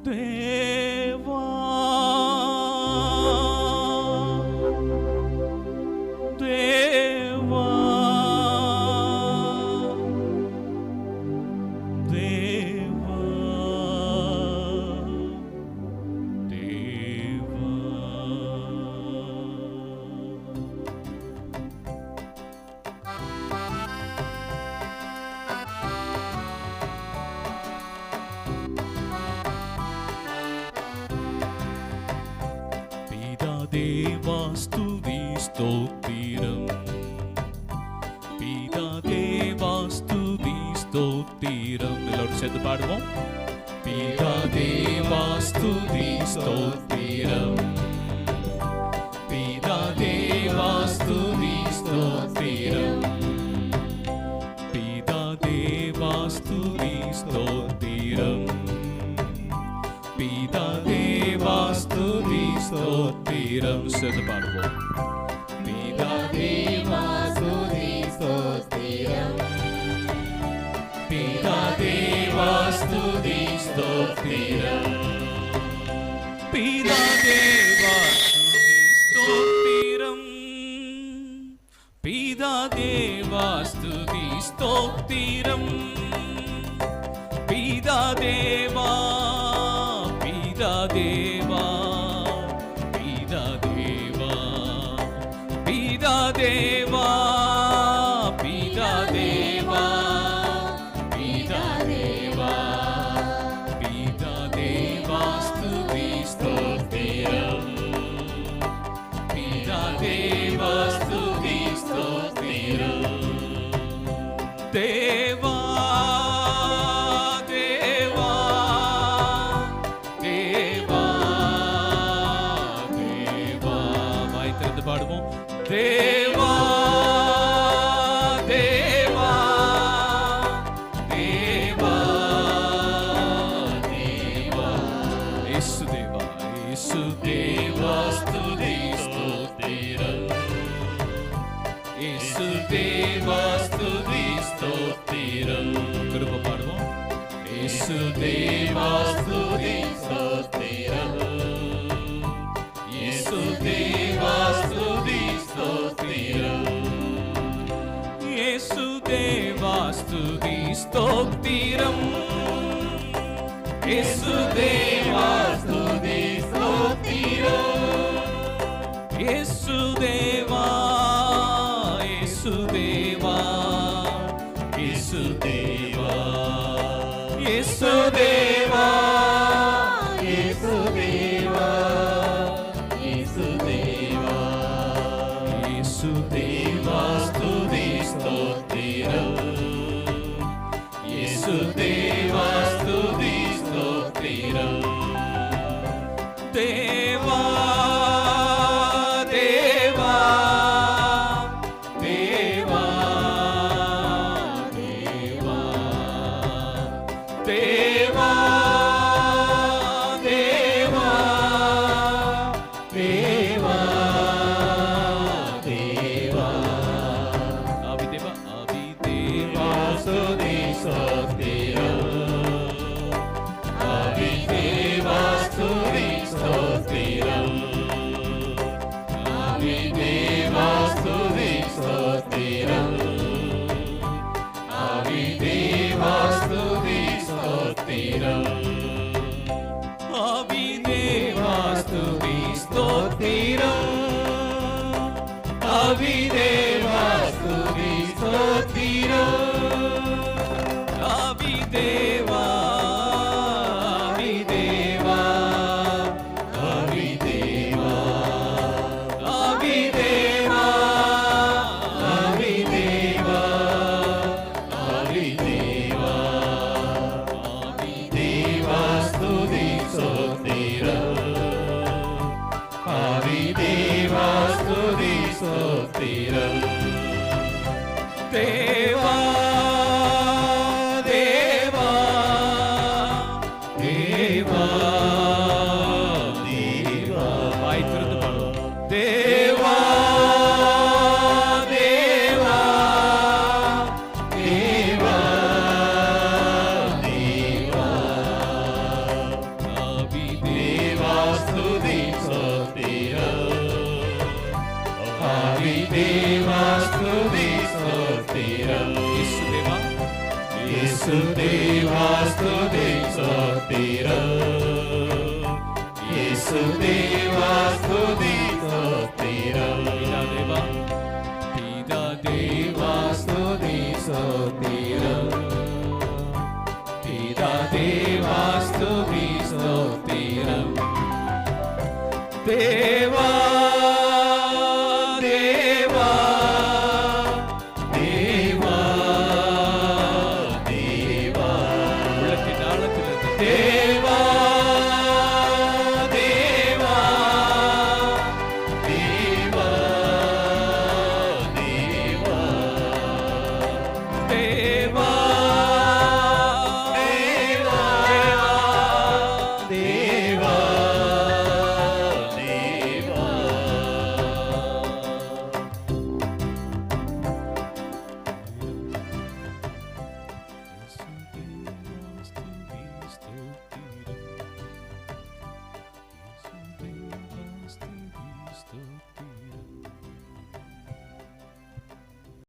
தேவா தேவா தேவா தேவா தேவா ஸ்துதி ஸ்தோத்திரம் பிதா தேவா ஸ்துதி ஸ்தோத்திரம் எல்லாரும் சேர்ந்து பாடுவோம் பிதா தேவா ஸ்துதி ஸ்தோத்திரம் பிதா தேவா ஸ்துதி ஸ்தோத்திரம் பிதா தேவா ஸ்துதி ஸ்தோத்திரம் பிதா தேவா ஸ்துதி ஸ்தோத்திரம் சேர்ந்து பாடுவோம் பிதா தேவா ஸ்துதி ஸ்தோத்திரம் பிதா தேவா ஸ்துதி ஸ்தோத்திரம் பிதா தேவா ஸ்துதி ஸ்தோத்திரம் பிதா தேவா பிதா தேவா பிதா தேவா பிதா தேவா பிதா தேவா பிதா தேவா பிதா தேவா ஸ்துதி ஸ்தோத்திரம் பிதா தேவா ஸ்துதி ஸ்தோத்திரம் தேவா பாடுவோம் தேவா தேவா தேவா தேவா இயேசு தேவா இயேசு தேவா ஸ்துதி ஸ்தோத்திரம் இயேசு தேவா ஸ்துதி ஸ்தோத்திரம் திரும்ப பாடுவோம் இயேசு தேவா ஸ்துதி ஸ்தோத்திரம் இயேசு தேவா ஸ்துதி ஸ்தோத்திரம் இயேசு தேவா ஸ்துதி ஸ்தோத்திரம் இயேசு தேவா ஸ்துதி ஸ்தோத்திரம் இயேசு தேவா இயேசு தேவா இயேசு தேவா இயேசு தேவா இயேசு தேவா இயேசு தேவா ஸ்துதி ஸ்தோத்திரம் இயேசு தேவா ஸ்துதி ஸ்தோத்திரம் தேவா தேவா தேவா தேவா தேவா தேவா தேவா தேவா ஆவி தேவா ஸ்துதி ஸ்தோத்திரம் ஆவி தேவா ஸ்துதி ஸ்தோத்திரம் ஆவி தேவா ஸ்துதி ஸ்தோத்திரம் ஆவி தேவா ஸ்துதி ஸ்தோத்திரம் ஆவி தேவா ஸ்துதி ஸ்தோத்திரம் ஆவி தேவா ஸ்துதி ஸ்தோத்திரம் ஆவி தேவா ஆவி தேவா ஆவி தேவா ஆவி தேவா ஆவி தேவா ஆவி தேவா ஆவி தேவா ஸ்துதி ஸ்தோத்திரம் ஆவி தேவா ஸ்துதி ஸ்தோத்திரம் தேவா தேவா യേശുദേവാ സ്തുതി സ്തോത്രം യേശുദേവാ സ്തുതി സ്തോത്രം പിതാദേവാ സ്തുതി സ്തോത്രം പിതാദേവാ സ്തുതി സ്തോത്രം ദേവാ ദേവാ ദേവാ ദേവാ ഉള്ളത്തിൻ ആഴത്തിലിருந்து